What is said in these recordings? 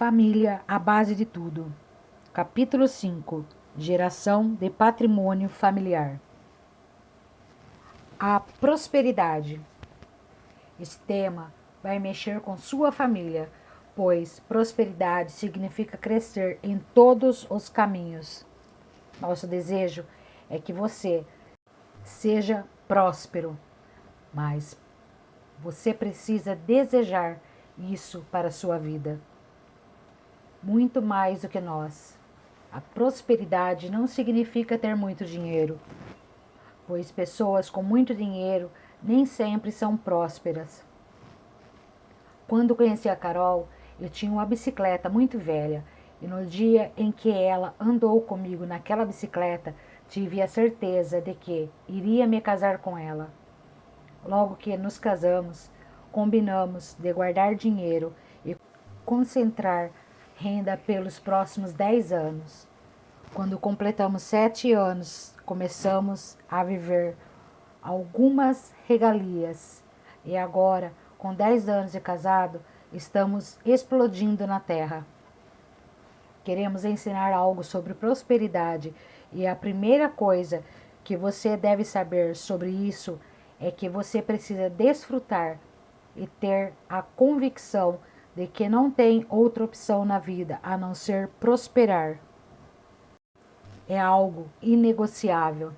Família, a base de tudo. Capítulo 5. Geração de patrimônio familiar. A prosperidade. Esse tema vai mexer com sua família, pois prosperidade significa crescer em todos os caminhos. Nosso desejo é que você seja próspero, mas você precisa desejar isso para a sua vida. Muito mais do que nós. A prosperidade não significa ter muito dinheiro, pois pessoas com muito dinheiro nem sempre são prósperas. Quando conheci a Carol, eu tinha uma bicicleta muito velha e no dia em que ela andou comigo naquela bicicleta, tive a certeza de que iria me casar com ela. Logo que nos casamos, combinamos de guardar dinheiro e concentrar renda pelos próximos 10 anos. Quando completamos 7 anos, começamos a viver algumas regalias. E agora, com 10 anos de casado, estamos explodindo na terra. Queremos ensinar algo sobre prosperidade e a primeira coisa que você deve saber sobre isso é que você precisa desfrutar e ter a convicção de que não tem outra opção na vida a não ser prosperar. É algo inegociável.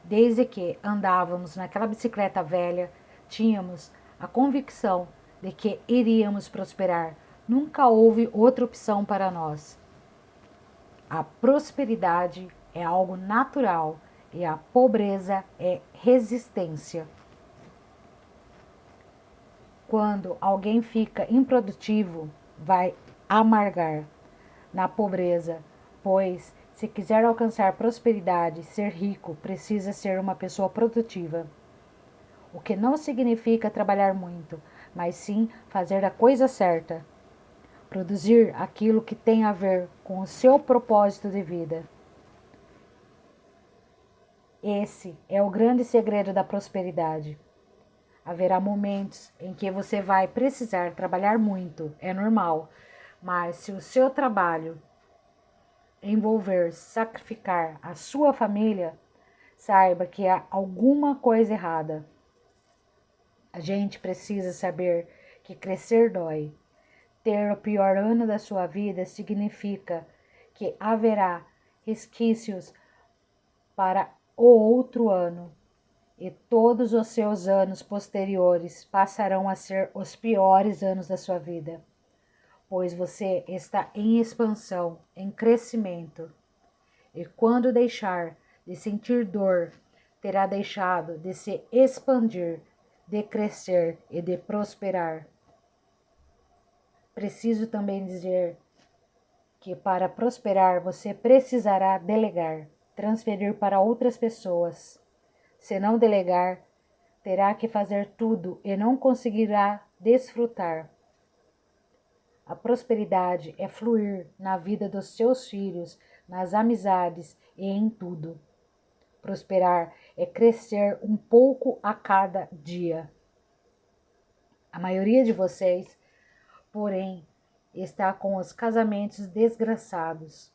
Desde que andávamos naquela bicicleta velha, tínhamos a convicção de que iríamos prosperar. Nunca houve outra opção para nós. A prosperidade é algo natural e a pobreza é resistência. Quando alguém fica improdutivo, vai amargar na pobreza, pois se quiser alcançar prosperidade, ser rico, precisa ser uma pessoa produtiva. O que não significa trabalhar muito, mas sim fazer a coisa certa. Produzir aquilo que tem a ver com o seu propósito de vida. Esse é o grande segredo da prosperidade. Haverá momentos em que você vai precisar trabalhar muito, é normal, mas se o seu trabalho envolver sacrificar a sua família, saiba que há alguma coisa errada. A gente precisa saber que crescer dói. Ter o pior ano da sua vida significa que haverá resquícios para o outro ano, e todos os seus anos posteriores passarão a ser os piores anos da sua vida, pois você está em expansão, em crescimento. E quando deixar de sentir dor, terá deixado de se expandir, de crescer e de prosperar. Preciso também dizer que para prosperar você precisará delegar, transferir para outras pessoas. Se não delegar, terá que fazer tudo e não conseguirá desfrutar. A prosperidade é fluir na vida dos seus filhos, nas amizades e em tudo. Prosperar é crescer um pouco a cada dia. A maioria de vocês, porém, está com os casamentos desgraçados.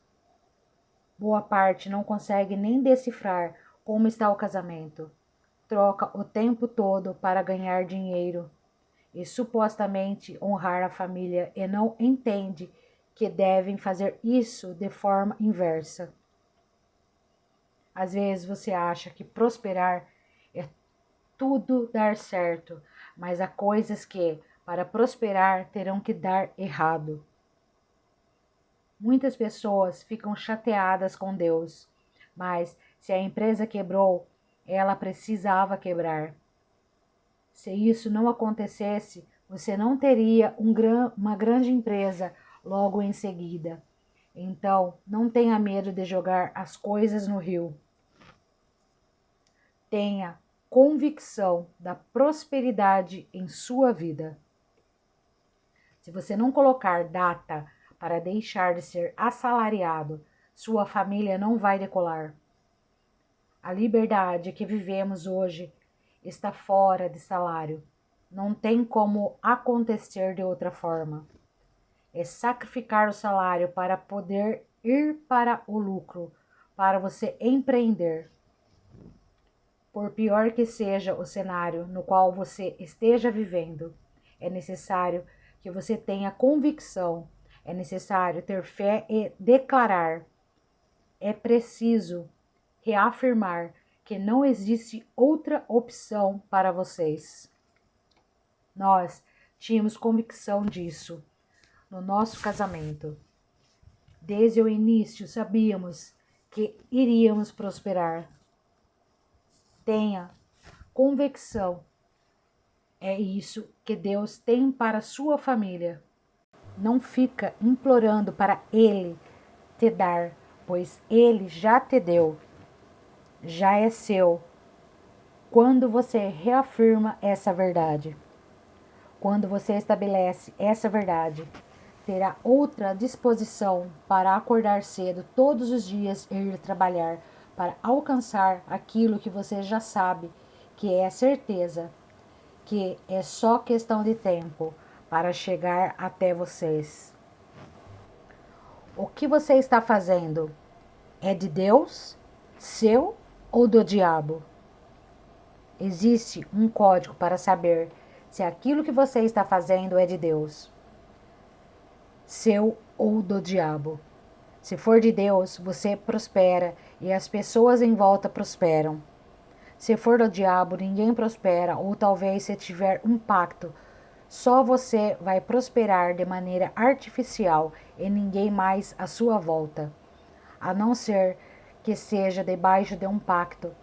Boa parte não consegue nem decifrar como está o casamento. Troca o tempo todo para ganhar dinheiro e supostamente honrar a família e não entende que devem fazer isso de forma inversa. Às vezes você acha que prosperar é tudo dar certo, mas há coisas que, para prosperar, terão que dar errado. Muitas pessoas ficam chateadas com Deus, mas se a empresa quebrou, ela precisava quebrar. Se isso não acontecesse, você não teria uma grande empresa logo em seguida. Então, não tenha medo de jogar as coisas no rio. Tenha convicção da prosperidade em sua vida. Se você não colocar data para deixar de ser assalariado, sua família não vai decolar. A liberdade que vivemos hoje está fora de salário. Não tem como acontecer de outra forma. é sacrificar o salário para poder ir para o lucro, para você empreender. Por pior que seja o cenário no qual você esteja vivendo, é necessário que você tenha convicção, é necessário ter fé e declarar. É preciso reafirmar que não existe outra opção para vocês. Nós tínhamos convicção disso no nosso casamento. Desde o início sabíamos que iríamos prosperar. Tenha convicção. É isso que Deus tem para a sua família. Não fica implorando para Ele te dar, pois Ele já te deu, já é seu. Quando você reafirma essa verdade, quando você estabelece essa verdade, terá outra disposição para acordar cedo todos os dias e ir trabalhar para alcançar aquilo que você já sabe, que é a certeza, que é só questão de tempo para chegar até vocês. O que você está fazendo é de Deus, seu ou do diabo? Existe um código para saber se aquilo que você está fazendo é de Deus, seu ou do diabo. Se for de Deus, você prospera e as pessoas em volta prosperam. Se for do diabo, ninguém prospera, ou talvez se tiver um pacto, só você vai prosperar de maneira artificial e ninguém mais à sua volta, a não ser que seja debaixo de um pacto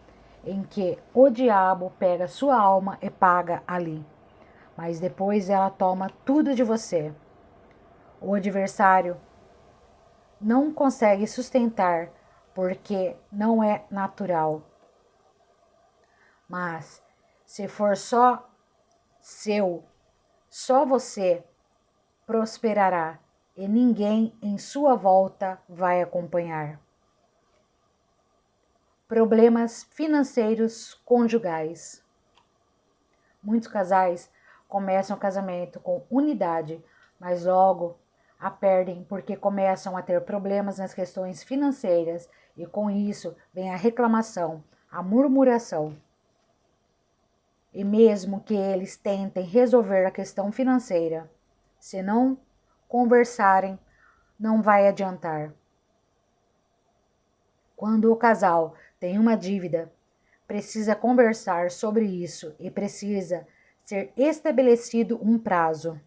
em que o diabo pega sua alma e paga ali, mas depois ela toma tudo de você. O adversário não consegue sustentar porque não é natural. Mas se for só seu, só você prosperará e ninguém em sua volta vai acompanhar. Problemas financeiros conjugais. Muitos casais começam o casamento com unidade, mas logo a perdem porque começam a ter problemas nas questões financeiras e com isso vem a reclamação, a murmuração. E mesmo que eles tentem resolver a questão financeira, se não conversarem, não vai adiantar. Quando o casal tem uma dívida, precisa conversar sobre isso e precisa ser estabelecido um prazo.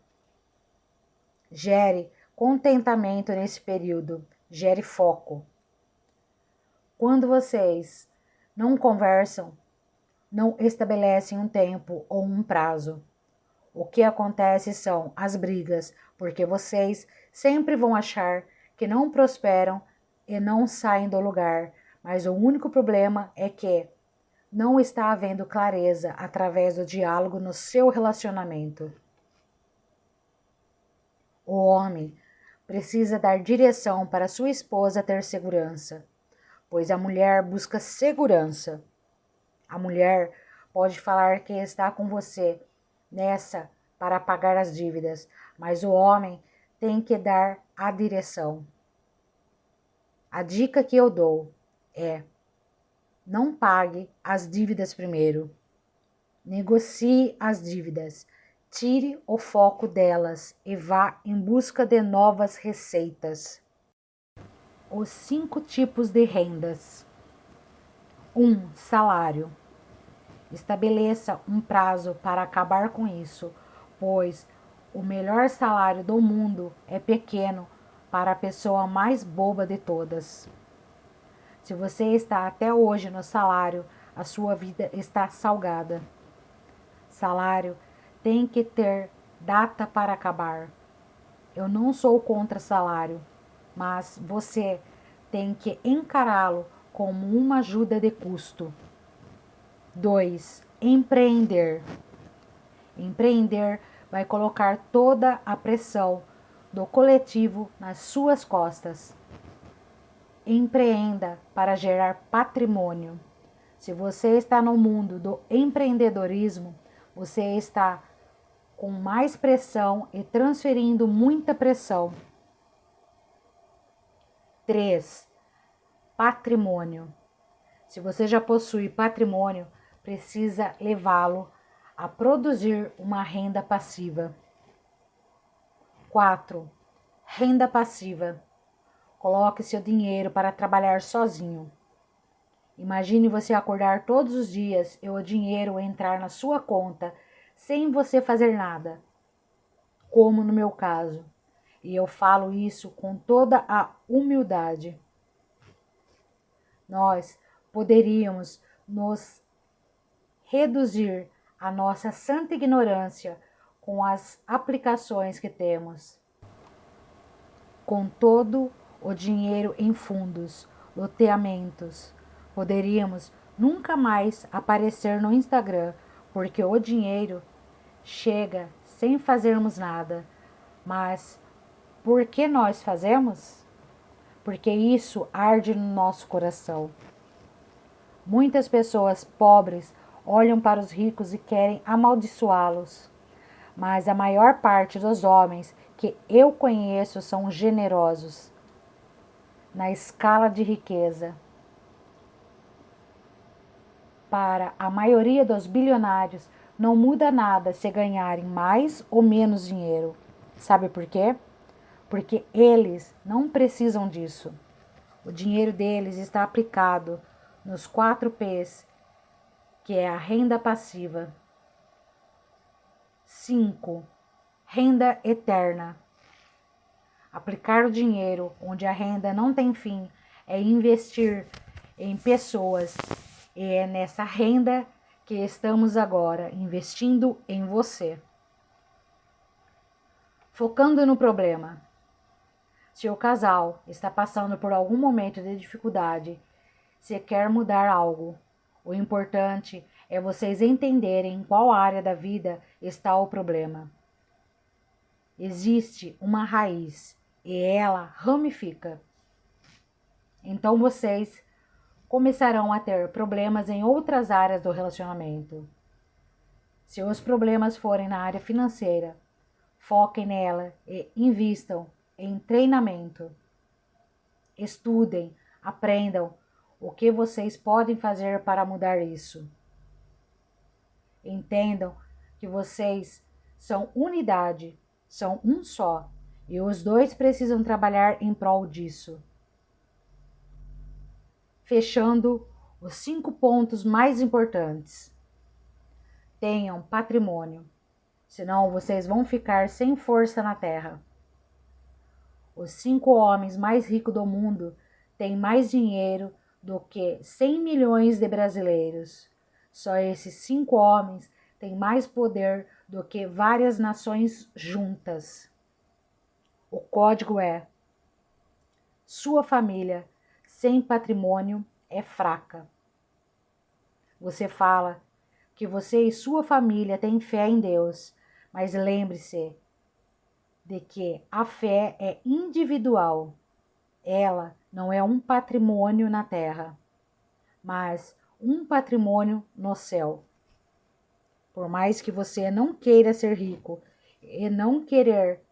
Gere contentamento nesse período, gere foco. Quando vocês não conversam, não estabelecem um tempo ou um prazo, o que acontece são as brigas, porque vocês sempre vão achar que não prosperam e não saem do lugar, mas o único problema é que não está havendo clareza através do diálogo no seu relacionamento. O homem precisa dar direção para sua esposa ter segurança, pois a mulher busca segurança. A mulher pode falar que está com você nessa para pagar as dívidas, mas o homem tem que dar a direção. A dica que eu dou é: não pague as dívidas primeiro. Negocie as dívidas. Tire o foco delas e vá em busca de novas receitas. Os 5 tipos de rendas. 1. Salário. Estabeleça um prazo para acabar com isso, pois o melhor salário do mundo é pequeno para a pessoa mais boba de todas. Se você está até hoje no salário, a sua vida está salgada. Salário tem que ter data para acabar. Eu não sou contra salário, mas você tem que encará-lo como uma ajuda de custo. 2. Empreender. Empreender vai colocar toda a pressão do coletivo nas suas costas. Empreenda para gerar patrimônio. Se você está no mundo do empreendedorismo, você está com mais pressão e transferindo muita pressão. 3. Patrimônio. Se você já possui patrimônio, precisa levá-lo a produzir uma renda passiva. 4. Renda passiva. Coloque seu dinheiro para trabalhar sozinho. Imagine você acordar todos os dias e o dinheiro entrar na sua conta sem você fazer nada, como no meu caso. E eu falo isso com toda a humildade. Nós poderíamos nos reduzir a nossa santa ignorância com as aplicações que temos. Com todo o dinheiro em fundos, loteamentos, poderíamos nunca mais aparecer no Instagram, porque o dinheiro chega sem fazermos nada. Mas por que nós fazemos? Porque isso arde no nosso coração. Muitas pessoas pobres olham para os ricos e querem amaldiçoá-los. Mas a maior parte dos homens que eu conheço são generosos na escala de riqueza. Para a maioria dos bilionários, não muda nada se ganharem mais ou menos dinheiro. Sabe por quê? Porque eles não precisam disso. O dinheiro deles está aplicado nos 4 P's, que é a renda passiva. 5. Renda eterna. Aplicar o dinheiro onde a renda não tem fim é investir em pessoas. E é nessa renda que estamos agora investindo em você. Focando no problema. Se o casal está passando por algum momento de dificuldade, se quer mudar algo, o importante é vocês entenderem em qual área da vida está o problema. Existe uma raiz e ela ramifica. Então vocês começarão a ter problemas em outras áreas do relacionamento. Se os problemas forem na área financeira, foquem nela e invistam em treinamento. Estudem, aprendam o que vocês podem fazer para mudar isso. Entendam que vocês são unidade, são um só, e os dois precisam trabalhar em prol disso. Fechando os 5 pontos mais importantes. Tenham patrimônio, senão vocês vão ficar sem força na terra. Os 5 homens mais ricos do mundo têm mais dinheiro do que 100 milhões de brasileiros. Só esses 5 homens têm mais poder do que várias nações juntas. O código é: sua família sem patrimônio é fraca. Você fala que você e sua família têm fé em Deus, mas lembre-se de que a fé é individual. Ela não é um patrimônio na terra, mas um patrimônio no céu. Por mais que você não queira ser rico e não querer,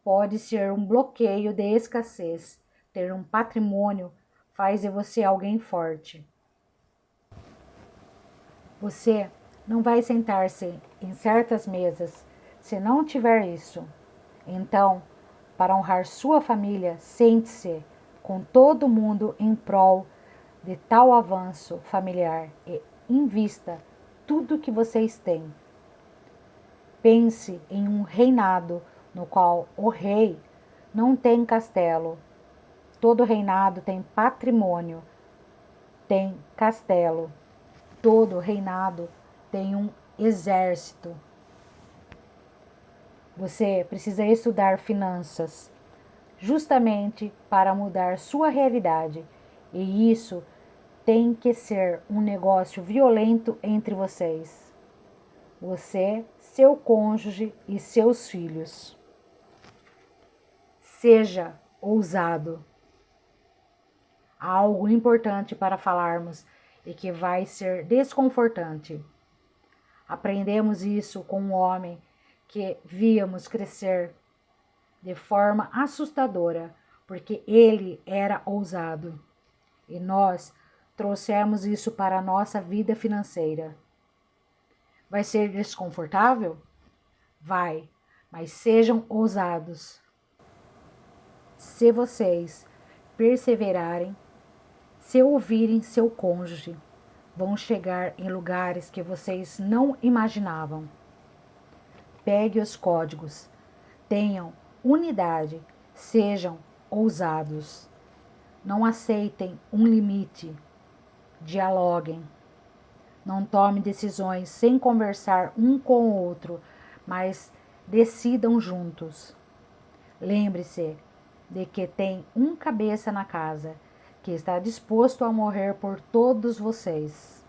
pode ser um bloqueio de escassez. Ter um patrimônio faz de você alguém forte. Você não vai sentar-se em certas mesas se não tiver isso. Então, para honrar sua família, sente-se com todo mundo em prol de tal avanço familiar e invista tudo que vocês têm. Pense em um reinado no qual o rei não tem castelo. Todo reinado tem patrimônio, tem castelo. Todo reinado tem um exército. Você precisa estudar finanças justamente para mudar sua realidade. E isso tem que ser um negócio violento entre vocês. Você, seu cônjuge e seus filhos. Seja ousado. Há algo importante para falarmos e que vai ser desconfortante. Aprendemos isso com um homem que víamos crescer de forma assustadora, porque ele era ousado. E nós trouxemos isso para a nossa vida financeira. Vai ser desconfortável? Vai, mas sejam ousados. Se vocês perseverarem, se ouvirem seu cônjuge, vão chegar em lugares que vocês não imaginavam. Pegue os códigos, tenham unidade, sejam ousados. Não aceitem um limite, dialoguem. Não tomem decisões sem conversar um com o outro, mas decidam juntos. Lembre-se de que tem um cabeça na casa, que está disposto a morrer por todos vocês.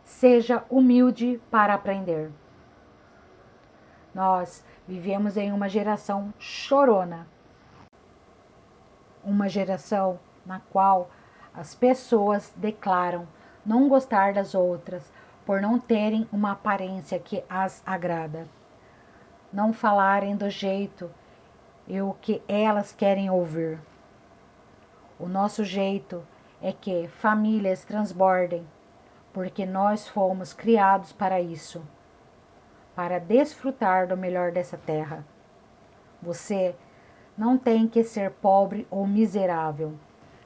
Seja humilde para aprender. Nós vivemos em uma geração chorona, uma geração na qual as pessoas declaram não gostar das outras por não terem uma aparência que as agrada, não falarem do jeito e o que elas querem ouvir. O nosso jeito é que famílias transbordem, porque nós fomos criados para isso, para desfrutar do melhor dessa terra. Você não tem que ser pobre ou miserável.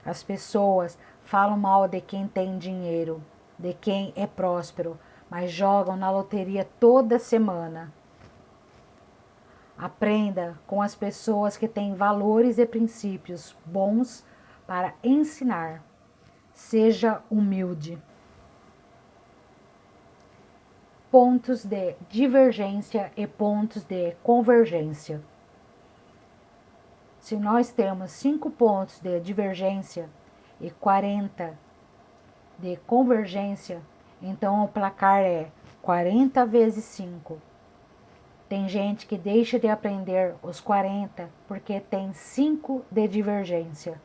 As pessoas falam mal de quem tem dinheiro, de quem é próspero, mas jogam na loteria toda semana. Aprenda com as pessoas que têm valores e princípios bons para ensinar. Seja humilde. Pontos de divergência e pontos de convergência. Se nós temos 5 pontos de divergência e 40 de convergência, então o placar é 40 vezes 5. Tem gente que deixa de aprender os 40 porque tem 5 de divergência.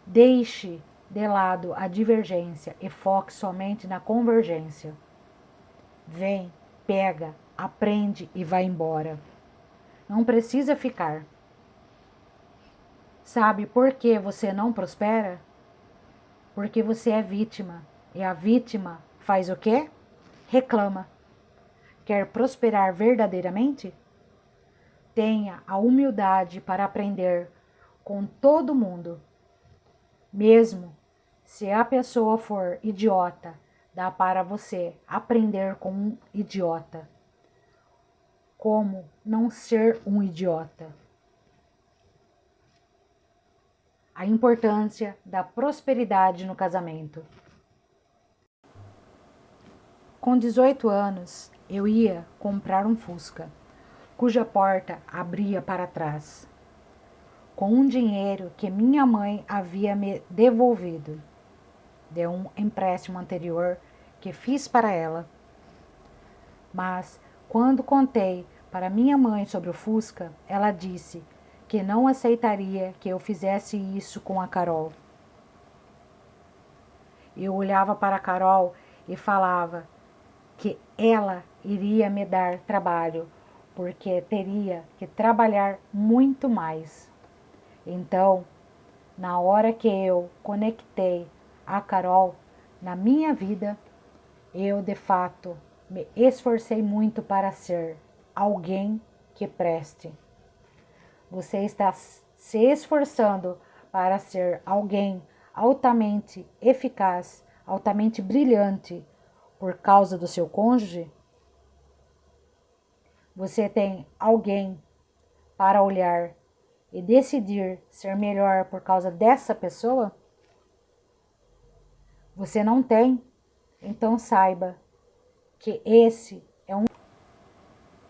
Deixe de lado a divergência e foque somente na convergência. Vem, pega, aprende e vai embora. Não precisa ficar. Sabe por que você não prospera? Porque você é vítima. E a vítima faz o quê? Reclama. Quer prosperar verdadeiramente? Tenha a humildade para aprender com todo mundo. Mesmo se a pessoa for idiota, dá para você aprender com um idiota. Como não ser um idiota? A importância da prosperidade no casamento. Com 18 anos, eu ia comprar um Fusca, cuja porta abria para trás, com um dinheiro que minha mãe havia me devolvido, de um empréstimo anterior que fiz para ela. Mas, quando contei para minha mãe sobre o Fusca, ela disse que não aceitaria que eu fizesse isso com a Carol. Eu olhava para a Carol e falava que ela iria me dar trabalho, porque teria que trabalhar muito mais. Então, na hora que eu conectei a Carol na minha vida, eu de fato me esforcei muito para ser alguém que preste. Você está se esforçando para ser alguém altamente eficaz, altamente brilhante por causa do seu cônjuge? Você tem alguém para olhar e decidir ser melhor por causa dessa pessoa? Você não tem? Então saiba que esse é um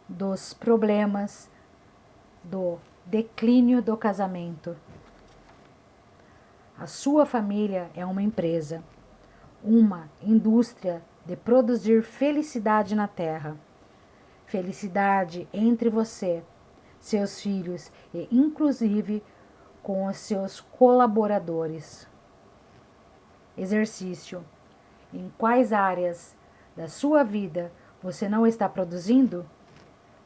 dos problemas do declínio do casamento. A sua família é uma empresa, uma indústria de produzir felicidade na terra. Felicidade entre você, seus filhos e inclusive com os seus colaboradores. Exercício. Em quais áreas da sua vida você não está produzindo?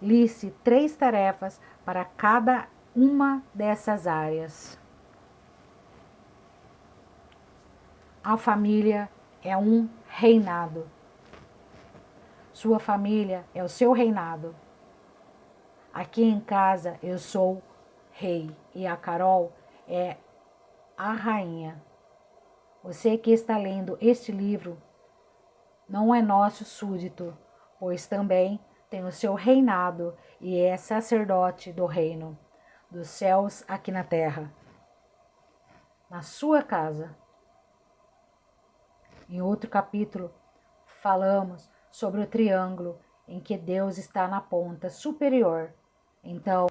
Liste 3 tarefas para cada uma dessas áreas. A família é um reinado. Sua família é o seu reinado. Aqui em casa eu sou rei e a Carol é a rainha. Você que está lendo este livro não é nosso súdito, pois também tem o seu reinado e é sacerdote do reino dos céus aqui na terra, na sua casa. Em outro capítulo, falamos sobre o triângulo em que Deus está na ponta superior. Então,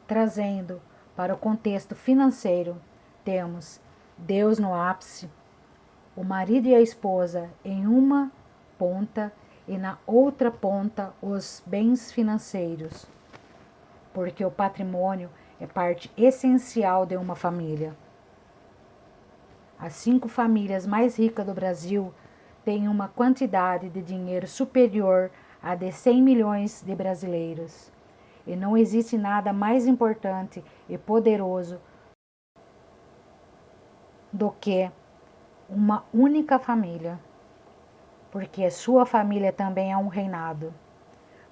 trazendo para o contexto financeiro, temos Deus no ápice, o marido e a esposa em uma ponta e na outra ponta os bens financeiros, porque o patrimônio é parte essencial de uma família. As 5 famílias mais ricas do Brasil têm uma quantidade de dinheiro superior a de 100 milhões de brasileiros. E não existe nada mais importante e poderoso do que uma única família, porque a sua família também é um reinado.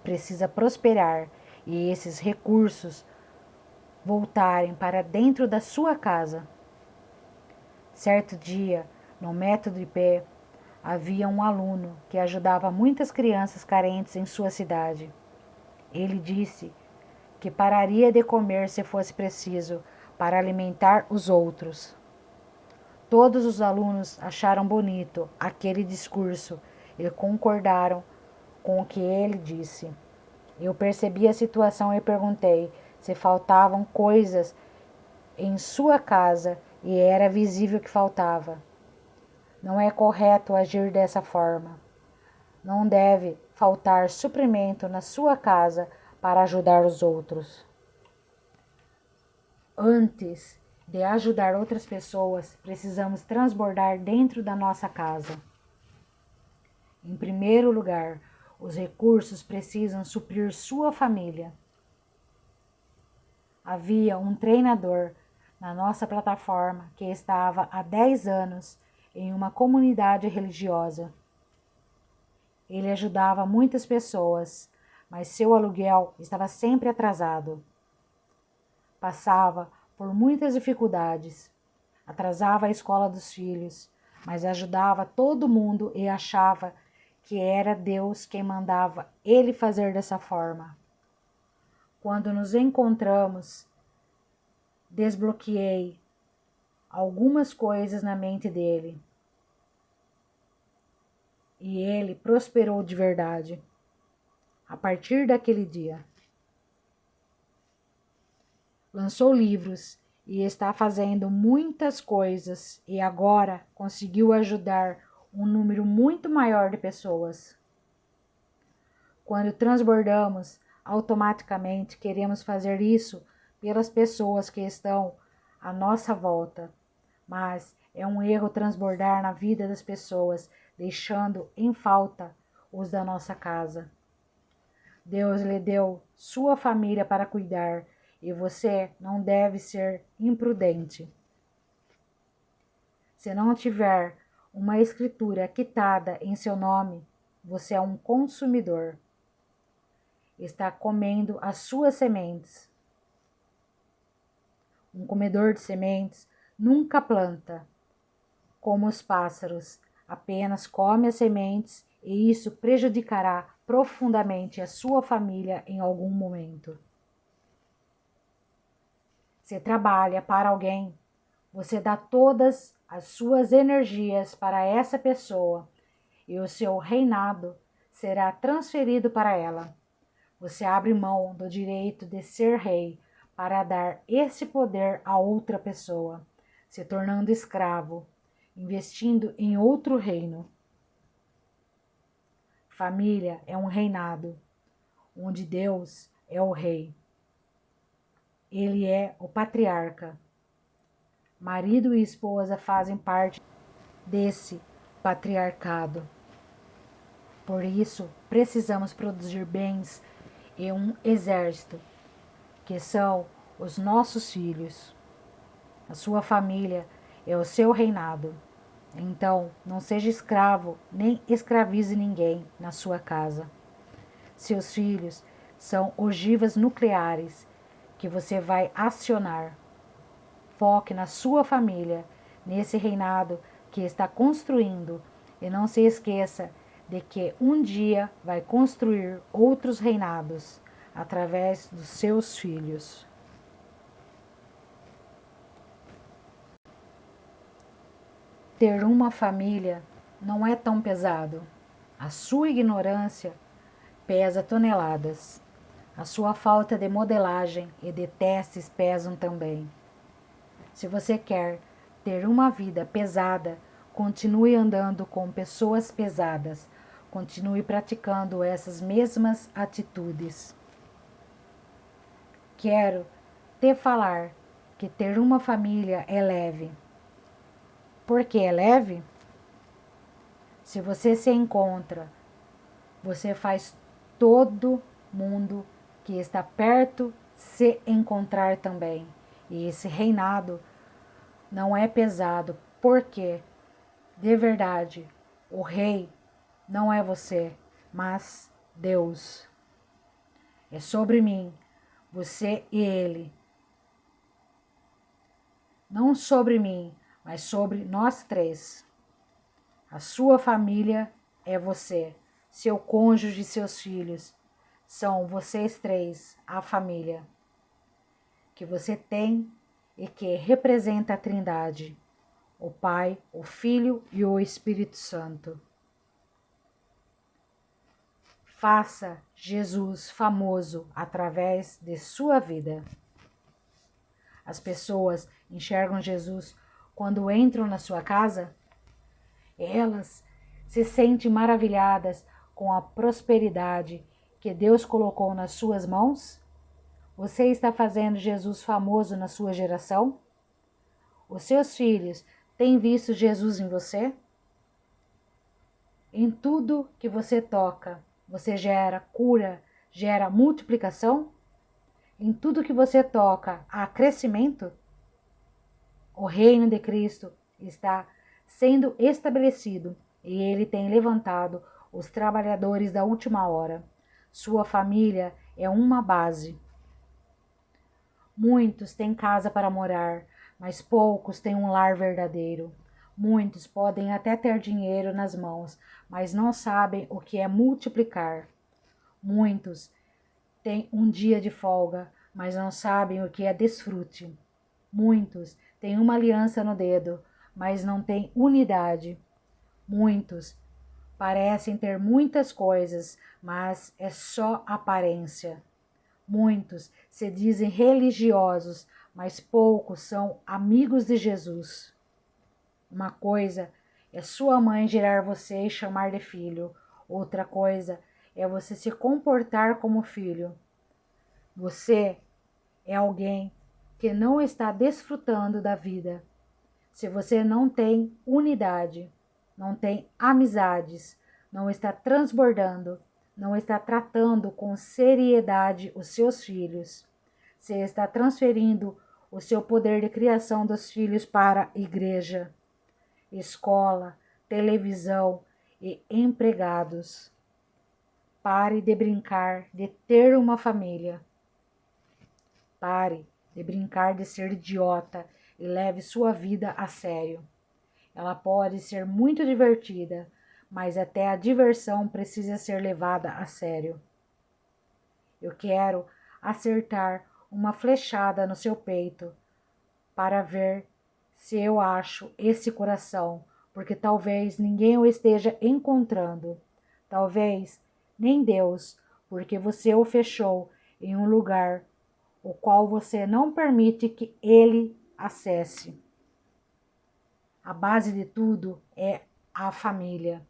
Precisa prosperar e esses recursos voltarem para dentro da sua casa. Certo dia, no método IP, havia um aluno que ajudava muitas crianças carentes em sua cidade. Ele disse que pararia de comer se fosse preciso para alimentar os outros. Todos os alunos acharam bonito aquele discurso e concordaram com o que ele disse. Eu percebi a situação e perguntei se faltavam coisas em sua casa e era visível que faltava. Não é correto agir dessa forma. Não deve faltar suprimento na sua casa para ajudar os outros. Antes de ajudar outras pessoas, precisamos transbordar dentro da nossa casa. Em primeiro lugar, os recursos precisam suprir sua família. Havia um treinador na nossa plataforma que estava há 10 anos em uma comunidade religiosa. Ele ajudava muitas pessoas, mas seu aluguel estava sempre atrasado. Passava por muitas dificuldades, atrasava a escola dos filhos, mas ajudava todo mundo e achava que era Deus quem mandava ele fazer dessa forma. Quando nos encontramos, desbloqueei algumas coisas na mente dele. E ele prosperou de verdade. A partir daquele dia, lançou livros e está fazendo muitas coisas e agora conseguiu ajudar um número muito maior de pessoas. Quando transbordamos, automaticamente queremos fazer isso pelas pessoas que estão à nossa volta, mas é um erro transbordar na vida das pessoas, deixando em falta os da nossa casa. Deus lhe deu sua família para cuidar e você não deve ser imprudente. Se não tiver uma escritura quitada em seu nome, você é um consumidor. Está comendo as suas sementes. Um comedor de sementes nunca planta, como os pássaros, apenas come as sementes e isso prejudicará profundamente a sua família em algum momento. Se trabalha para alguém, você dá todas as suas energias para essa pessoa e o seu reinado será transferido para ela. Você abre mão do direito de ser rei para dar esse poder a outra pessoa, se tornando escravo, investindo em outro reino. Família é um reinado, onde Deus é o rei. Ele é o patriarca. Marido e esposa fazem parte desse patriarcado. Por isso, precisamos produzir bens e um exército, que são os nossos filhos. A sua família é o seu reinado. Então, não seja escravo, nem escravize ninguém na sua casa. Seus filhos são ogivas nucleares que você vai acionar. Foque na sua família, nesse reinado que está construindo, e não se esqueça de que um dia vai construir outros reinados através dos seus filhos. Ter uma família não é tão pesado. A sua ignorância pesa toneladas. A sua falta de modelagem e de testes pesam também. Se você quer ter uma vida pesada, continue andando com pessoas pesadas. Continue praticando essas mesmas atitudes. Quero te falar que ter uma família é leve. Por que é leve? Se você se encontra, você faz todo mundo que está perto se encontrar também. E esse reinado não é pesado, porque, de verdade, o rei não é você, mas Deus. É sobre mim, você e ele. Não sobre mim, mas sobre nós três. A sua família é você, seu cônjuge e seus filhos. São vocês três, a família que você tem e que representa a Trindade, o Pai, o Filho e o Espírito Santo. Faça Jesus famoso através de sua vida. As pessoas enxergam Jesus quando entram na sua casa. Elas se sentem maravilhadas com a prosperidade que Deus colocou nas suas mãos. Você está fazendo Jesus famoso na sua geração? Os seus filhos têm visto Jesus em você? Em tudo que você toca, você gera cura, gera multiplicação? Em tudo que você toca, há crescimento? O reino de Cristo está sendo estabelecido e ele tem levantado os trabalhadores da última hora. Sua família é uma base. Muitos têm casa para morar, mas poucos têm um lar verdadeiro. Muitos podem até ter dinheiro nas mãos, mas não sabem o que é multiplicar. Muitos têm um dia de folga, mas não sabem o que é desfrute. Muitos têm uma aliança no dedo, mas não têm unidade. Muitos parecem ter muitas coisas, mas é só aparência. Muitos se dizem religiosos, mas poucos são amigos de Jesus. Uma coisa é sua mãe gerar você e chamar de filho. Outra coisa é você se comportar como filho. Você é alguém que não está desfrutando da vida. Se você não tem unidade, não tem amizades, não está transbordando, não está tratando com seriedade os seus filhos, você está transferindo o seu poder de criação dos filhos para a igreja, escola, televisão e empregados. Pare de brincar de ter uma família. Pare de brincar de ser idiota e leve sua vida a sério. Ela pode ser muito divertida, mas até a diversão precisa ser levada a sério. Eu quero acertar uma flechada no seu peito para ver se eu acho esse coração, porque talvez ninguém o esteja encontrando. Talvez nem Deus, porque você o fechou em um lugar o qual você não permite que ele acesse. A base de tudo é a família.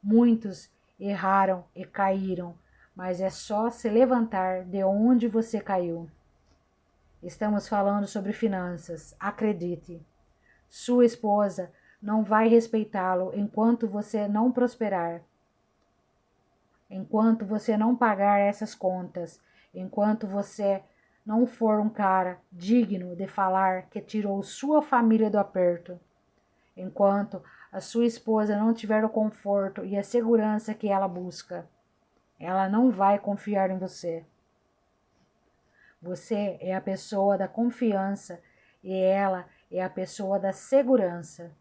Muitos erraram e caíram, mas é só se levantar de onde você caiu. Estamos falando sobre finanças, acredite. Sua esposa não vai respeitá-lo enquanto você não prosperar, enquanto você não pagar essas contas, enquanto você não for um cara digno de falar que tirou sua família do aperto, enquanto a sua esposa não tiver o conforto e a segurança que ela busca, ela não vai confiar em você. Você é a pessoa da confiança e ela é a pessoa da segurança.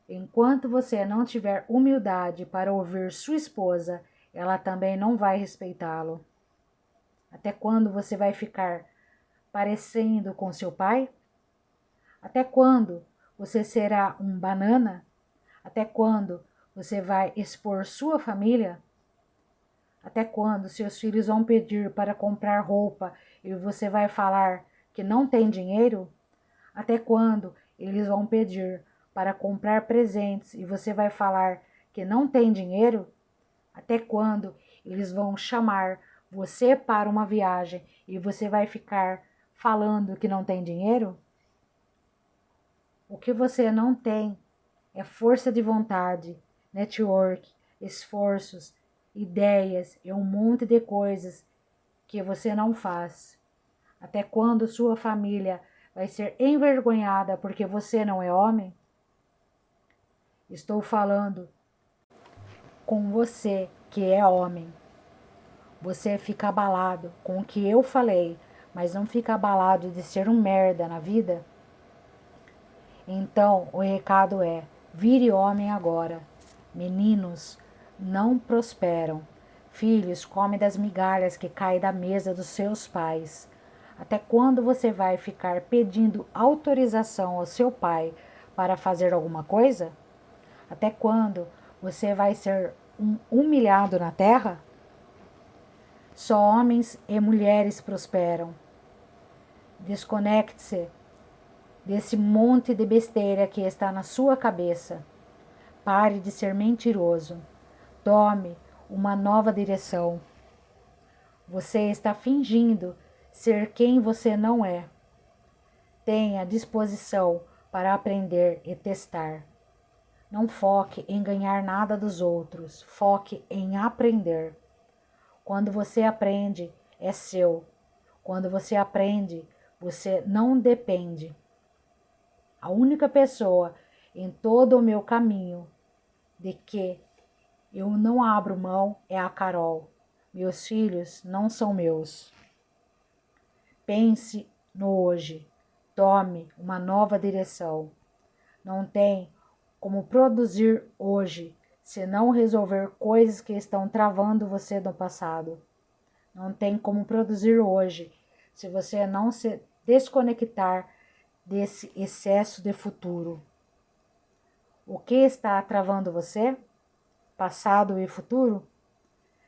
Enquanto você não tiver humildade para ouvir sua esposa, ela também não vai respeitá-lo. Até quando você vai ficar parecendo com seu pai? Até quando você será um banana? Até quando você vai expor sua família? Até quando seus filhos vão pedir para comprar roupa e você vai falar que não tem dinheiro? Até quando eles vão pedir para comprar presentes e você vai falar que não tem dinheiro? Até quando eles vão chamar você para uma viagem e você vai ficar falando que não tem dinheiro? O que você não tem é força de vontade, network, esforços, ideias e um monte de coisas que você não faz. Até quando sua família vai ser envergonhada porque você não é homem? Estou falando com você que é homem. Você fica abalado com o que eu falei, mas não fica abalado de ser um merda na vida? Então, o recado é: vire homem agora. Meninos não prosperam. Filhos comem das migalhas que caem da mesa dos seus pais. Até quando você vai ficar pedindo autorização ao seu pai para fazer alguma coisa? Até quando você vai ser humilhado na terra? Só homens e mulheres prosperam. Desconecte-se desse monte de besteira que está na sua cabeça. Pare de ser mentiroso. Tome uma nova direção. Você está fingindo ser quem você não é. Tenha disposição para aprender e testar. Não foque em ganhar nada dos outros, foque em aprender. Quando você aprende, é seu. Quando você aprende, você não depende. A única pessoa em todo o meu caminho de que eu não abro mão é a Carol. Meus filhos não são meus. Pense no hoje. Tome uma nova direção. Não tem como produzir hoje se não resolver coisas que estão travando você no passado. Não tem como produzir hoje se você não se desconectar desse excesso de futuro. O que está travando você? Passado e futuro?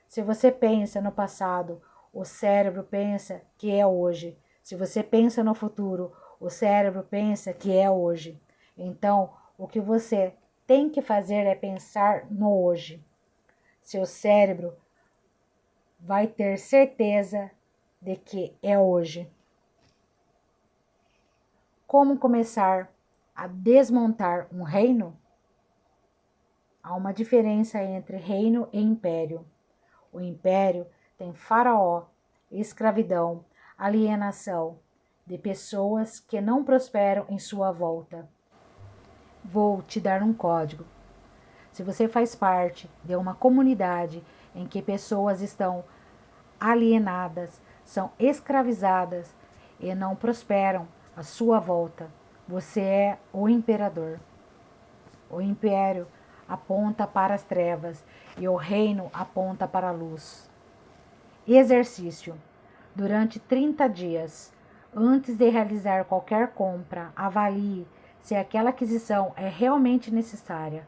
Se você pensa no passado, o cérebro pensa que é hoje. Se você pensa no futuro, o cérebro pensa que é hoje. Então, o que você tem que fazer é pensar no hoje. Seu cérebro vai ter certeza de que é hoje. Como começar a desmontar um reino? Há uma diferença entre reino e império. O império tem faraó, escravidão, alienação de pessoas que não prosperam em sua volta. Vou te dar um código. Se você faz parte de uma comunidade em que pessoas estão alienadas, são escravizadas e não prosperam à sua volta, você é o imperador. O império aponta para as trevas e o reino aponta para a luz. Exercício. Durante 30 dias, antes de realizar qualquer compra, avalie se aquela aquisição é realmente necessária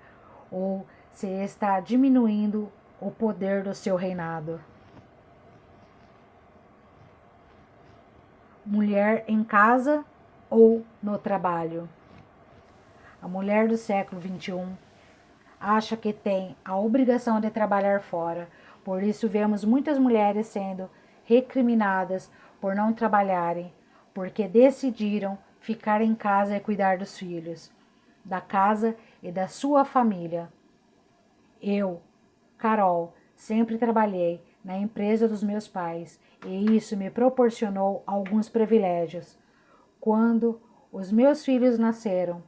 ou se está diminuindo o poder do seu reinado. Mulher em casa ou no trabalho? A mulher do século XXI acha que tem a obrigação de trabalhar fora. Por isso vemos muitas mulheres sendo recriminadas por não trabalharem, porque decidiram ficar em casa e cuidar dos filhos. da casa e da sua família. Eu, Carol, sempre trabalhei na empresa dos meus pais e isso me proporcionou alguns privilégios. Quando os meus filhos nasceram,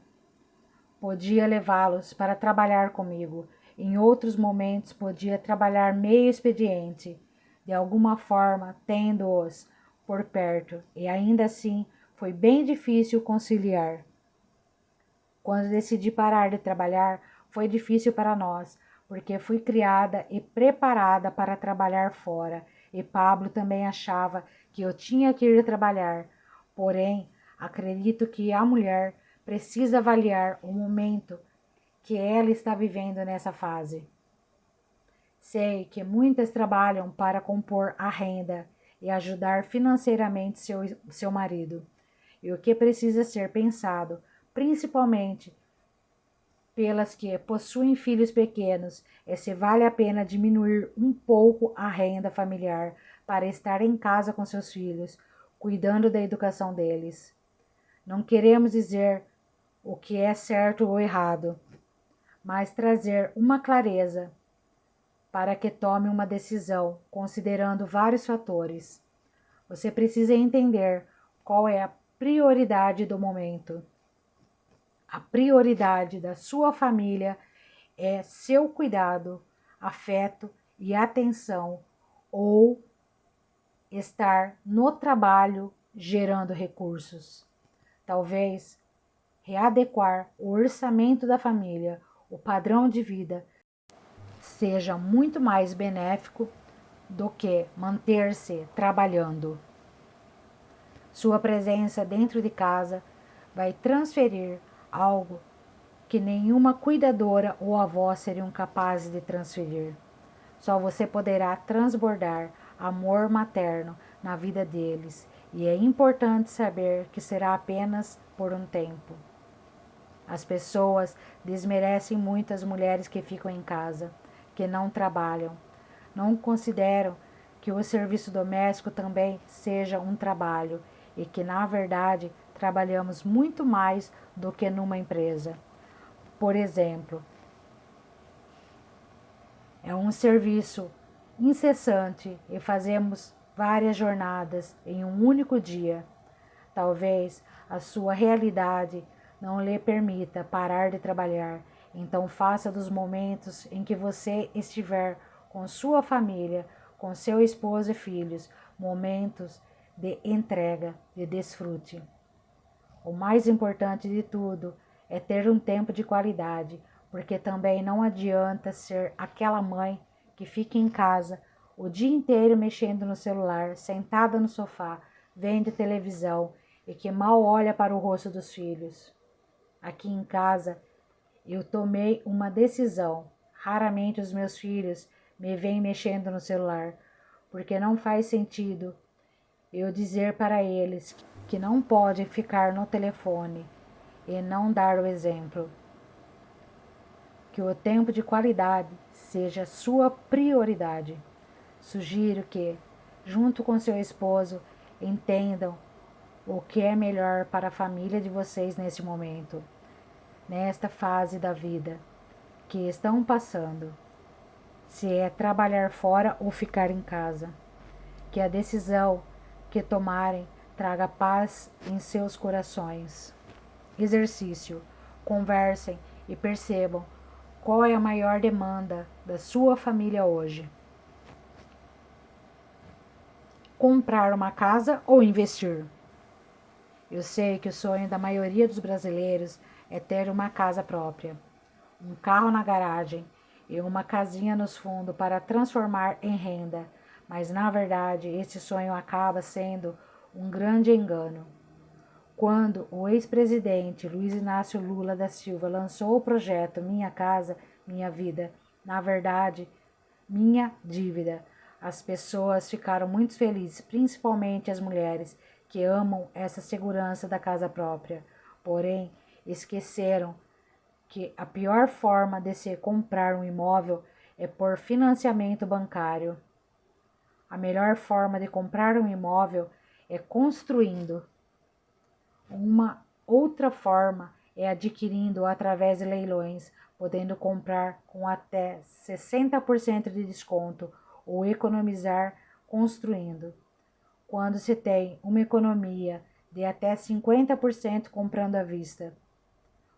podia levá-los para trabalhar comigo. Em outros momentos, podia trabalhar meio expediente, de alguma forma, tendo-os por perto, e ainda assim foi bem difícil conciliar. Quando decidi parar de trabalhar, foi difícil para nós, porque fui criada e preparada para trabalhar fora, e Pablo também achava que eu tinha que ir trabalhar. Porém, acredito que a mulher precisa avaliar o momento que ela está vivendo nessa fase. Sei que muitas trabalham para compor a renda e ajudar financeiramente seu marido. E o que precisa ser pensado, principalmente pelas que possuem filhos pequenos, é se vale a pena diminuir um pouco a renda familiar para estar em casa com seus filhos, cuidando da educação deles. Não queremos dizer o que é certo ou errado, mas trazer uma clareza para que tome uma decisão, considerando vários fatores. Você precisa entender qual é a prioridade do momento. A prioridade da sua família é seu cuidado, afeto e atenção, ou estar no trabalho gerando recursos. Talvez readequar o orçamento da família, o padrão de vida, seja muito mais benéfico do que manter-se trabalhando. Sua presença dentro de casa vai transferir algo que nenhuma cuidadora ou avó seriam capazes de transferir. Só você poderá transbordar amor materno na vida deles, e é importante saber que será apenas por um tempo. As pessoas desmerecem muito as mulheres que ficam em casa, que não trabalham. Não consideram que o serviço doméstico também seja um trabalho e que, na verdade, trabalhamos muito mais do que numa empresa. Por exemplo, é um serviço incessante e fazemos várias jornadas em um único dia. Talvez a sua realidade não lhe permita parar de trabalhar, então faça dos momentos em que você estiver com sua família, com seu esposo e filhos, momentos de entrega, de desfrute. O mais importante de tudo é ter um tempo de qualidade, porque também não adianta ser aquela mãe que fica em casa o dia inteiro mexendo no celular, sentada no sofá, vendo televisão e que mal olha para o rosto dos filhos. Aqui em casa, eu tomei uma decisão. Raramente os meus filhos me veem mexendo no celular, porque não faz sentido eu dizer para eles que não pode ficar no telefone e não dar o exemplo. Que o tempo de qualidade seja sua prioridade. Sugiro que, junto com seu esposo, entendam o que é melhor para a família de vocês nesse momento, nesta fase da vida que estão passando. Se é trabalhar fora ou ficar em casa. Que a decisão que tomarem traga paz em seus corações. Exercício. Conversem e percebam qual é a maior demanda da sua família hoje. Comprar uma casa ou investir? Eu sei que o sonho da maioria dos brasileiros é ter uma casa própria, um carro na garagem e uma casinha nos fundos para transformar em renda, mas na verdade esse sonho acaba sendo um grande engano. Quando o ex-presidente Luiz Inácio Lula da Silva lançou o projeto Minha Casa, Minha Vida, na verdade, Minha Dívida, as pessoas ficaram muito felizes, principalmente as mulheres, que amam essa segurança da casa própria. Porém, esqueceram que a pior forma de se comprar um imóvel é por financiamento bancário. A melhor forma de comprar um imóvel é construindo. Uma outra forma é adquirindo através de leilões, podendo comprar com até 60% de desconto ou economizar construindo. Quando se tem uma economia de até 50% comprando à vista.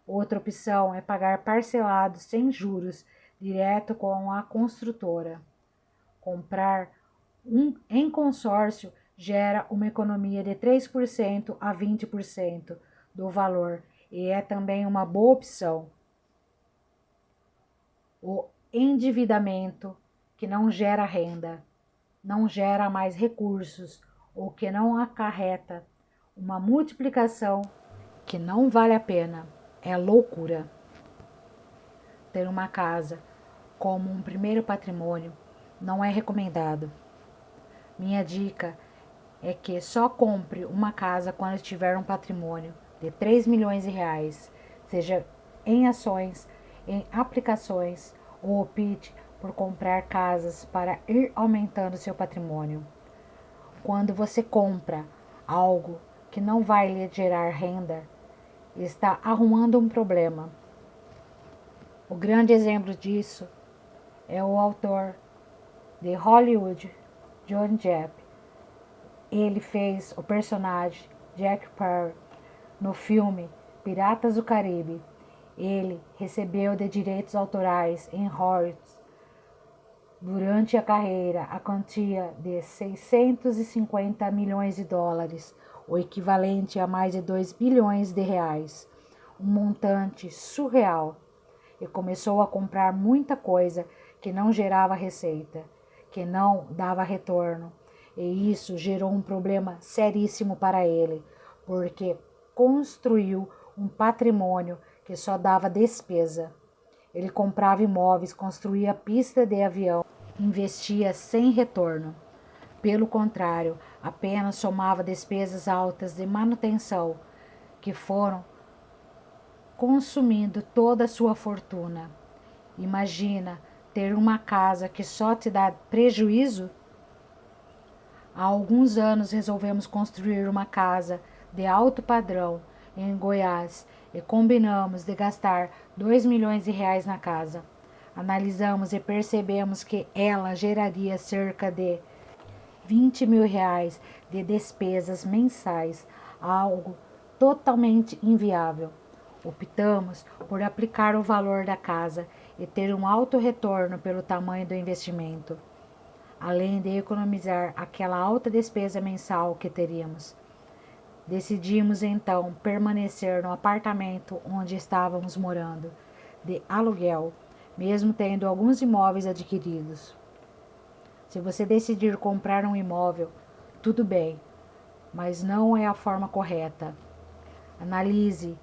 Outra opção é pagar parcelado sem juros, direto com a construtora. Comprar em consórcio gera uma economia de 3% a 20% do valor e é também uma boa opção. O endividamento que não gera renda, não gera mais recursos ou que não acarreta uma multiplicação que não vale a pena, é loucura. Ter uma casa como um primeiro patrimônio não é recomendado. Minha dica é que só compre uma casa quando tiver um patrimônio de 3 milhões de reais, seja em ações, em aplicações ou opte por comprar casas para ir aumentando seu patrimônio. Quando você compra algo que não vai lhe gerar renda, está arrumando um problema. O grande exemplo disso é o autor de Hollywood, Johnny Depp. Ele fez o personagem Jack Sparrow no filme Piratas do Caribe. Ele recebeu de direitos autorais em royalties durante a carreira a quantia de 650 milhões de dólares, o equivalente a mais de 2 bilhões de reais, um montante surreal, e começou a comprar muita coisa que não gerava receita, que não dava retorno, e isso gerou um problema seríssimo para ele, porque construiu um patrimônio que só dava despesa. Ele comprava imóveis, construía pista de avião, investia sem retorno. Pelo contrário, apenas somava despesas altas de manutenção, que foram consumindo toda a sua fortuna. Imagina ter uma casa que só te dá prejuízo? Há alguns anos resolvemos construir uma casa de alto padrão em Goiás e combinamos de gastar 2 milhões de reais na casa. Analisamos e percebemos que ela geraria cerca de 20 mil reais de despesas mensais, algo totalmente inviável. Optamos por aplicar o valor da casa e ter um alto retorno pelo tamanho do investimento, além de economizar aquela alta despesa mensal que teríamos. Decidimos então permanecer no apartamento onde estávamos morando, de aluguel, mesmo tendo alguns imóveis adquiridos. Se você decidir comprar um imóvel, tudo bem, mas não é a forma correta. Analise.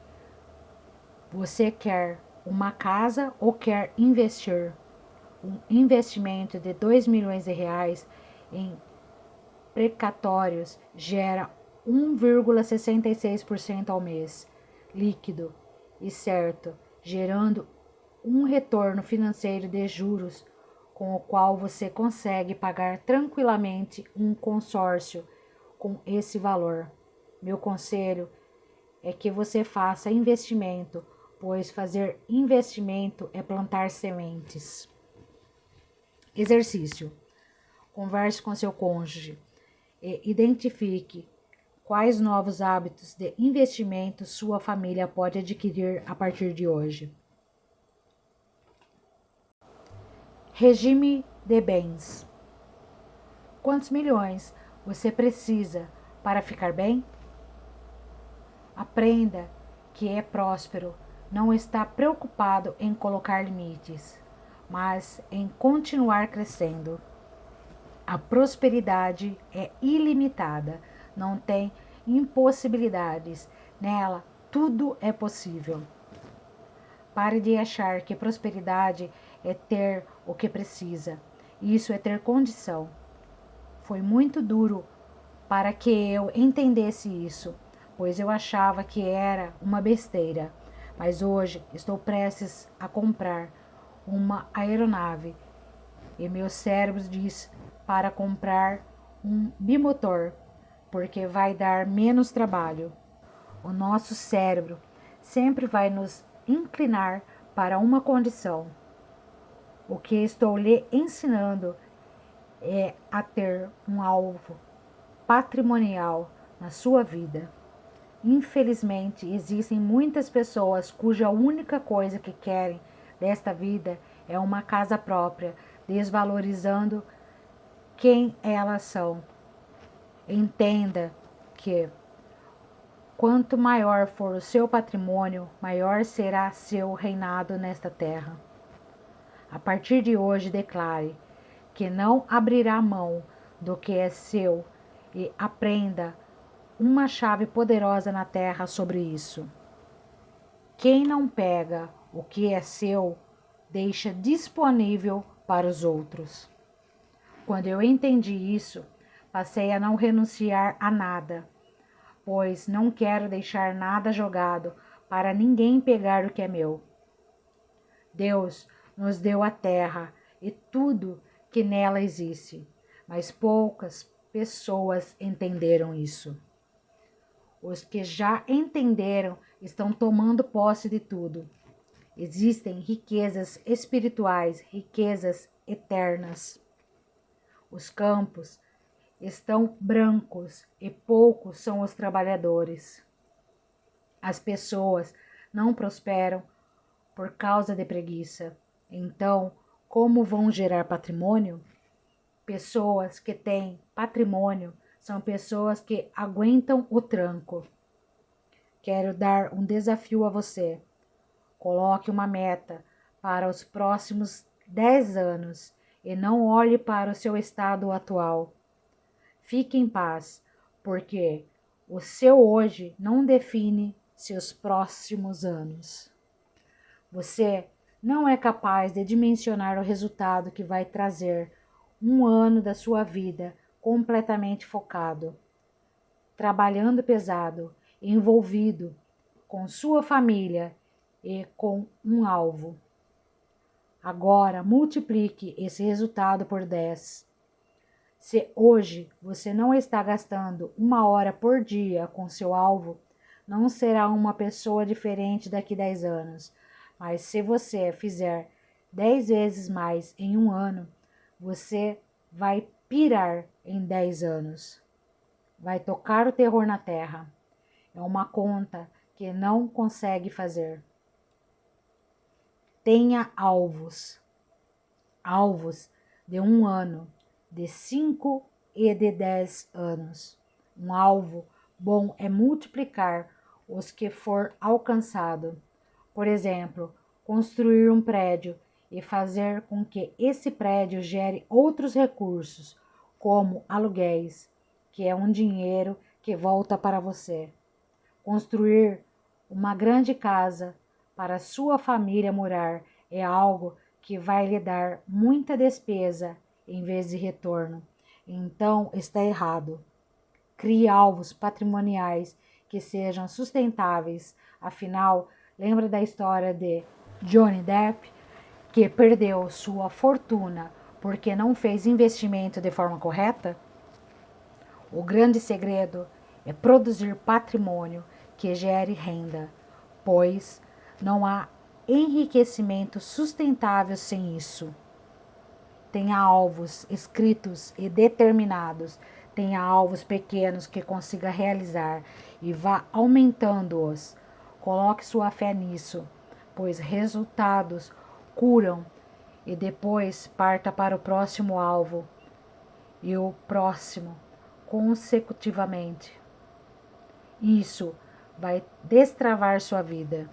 Você quer uma casa ou quer investir? Um investimento de 2 milhões de reais em precatórios gera 1,66% ao mês, líquido e certo, gerando um retorno financeiro de juros com o qual você consegue pagar tranquilamente um consórcio com esse valor. Meu conselho é que você faça investimento, pois fazer investimento é plantar sementes. Exercício. Converse com seu cônjuge e identifique quais novos hábitos de investimento sua família pode adquirir a partir de hoje. Regime de bens. Quantos milhões você precisa para ficar bem? Aprenda que é próspero não está preocupado em colocar limites, mas em continuar crescendo. A prosperidade é ilimitada, não tem impossibilidades, nela tudo é possível. Pare de achar que prosperidade é ter o que precisa, isso é ter condição. Foi muito duro para que eu entendesse isso, pois eu achava que era uma besteira, mas hoje estou prestes a comprar uma aeronave e meu cérebro diz para comprar um bimotor, porque vai dar menos trabalho. O nosso cérebro sempre vai nos inclinar para uma condição. O que estou lhe ensinando é a ter um alvo patrimonial na sua vida. Infelizmente, existem muitas pessoas cuja única coisa que querem desta vida é uma casa própria, desvalorizando quem elas são. Entenda que quanto maior for o seu patrimônio, maior será seu reinado nesta terra. A partir de hoje, declare que não abrirá mão do que é seu e aprenda uma chave poderosa na terra sobre isso. Quem não pega o que é seu, deixa disponível para os outros. Quando eu entendi isso, passei a não renunciar a nada, pois não quero deixar nada jogado para ninguém pegar o que é meu. Deus nos deu a terra e tudo que nela existe, mas poucas pessoas entenderam isso. Os que já entenderam estão tomando posse de tudo. Existem riquezas espirituais, riquezas eternas. Os campos estão brancos e poucos são os trabalhadores. As pessoas não prosperam por causa de preguiça. Então, como vão gerar patrimônio? Pessoas que têm patrimônio são pessoas que aguentam o tranco. Quero dar um desafio a você. Coloque uma meta para os próximos 10 anos e não olhe para o seu estado atual. Fique em paz, porque o seu hoje não define seus próximos anos. Você não é capaz de dimensionar o resultado que vai trazer um ano da sua vida completamente focado, trabalhando pesado, envolvido com sua família e com um alvo. Agora multiplique esse resultado por 10. Se hoje você não está gastando 1 hora por dia com seu alvo, não será uma pessoa diferente daqui 10 anos. Mas se você fizer 10 vezes mais em um ano, você vai pirar em 10 anos. Vai tocar o terror na terra. É uma conta que não consegue fazer. Tenha alvos. Alvos de 1 ano, de 5 e de 10 anos. Um alvo bom é multiplicar os que for alcançado. Por exemplo, construir um prédio e fazer com que esse prédio gere outros recursos, como aluguéis, que é um dinheiro que volta para você. Construir uma grande casa para sua família morar é algo que vai lhe dar muita despesa em vez de retorno. Então está errado. Crie alvos patrimoniais que sejam sustentáveis. Afinal, lembra da história de Johnny Depp, que perdeu sua fortuna porque não fez investimento de forma correta? O grande segredo é produzir patrimônio que gere renda, pois não há enriquecimento sustentável sem isso. Tenha alvos escritos e determinados, tenha alvos pequenos que consiga realizar e vá aumentando-os. Coloque sua fé nisso, pois resultados curam, e depois parta para o próximo alvo e o próximo consecutivamente. Isso vai destravar sua vida.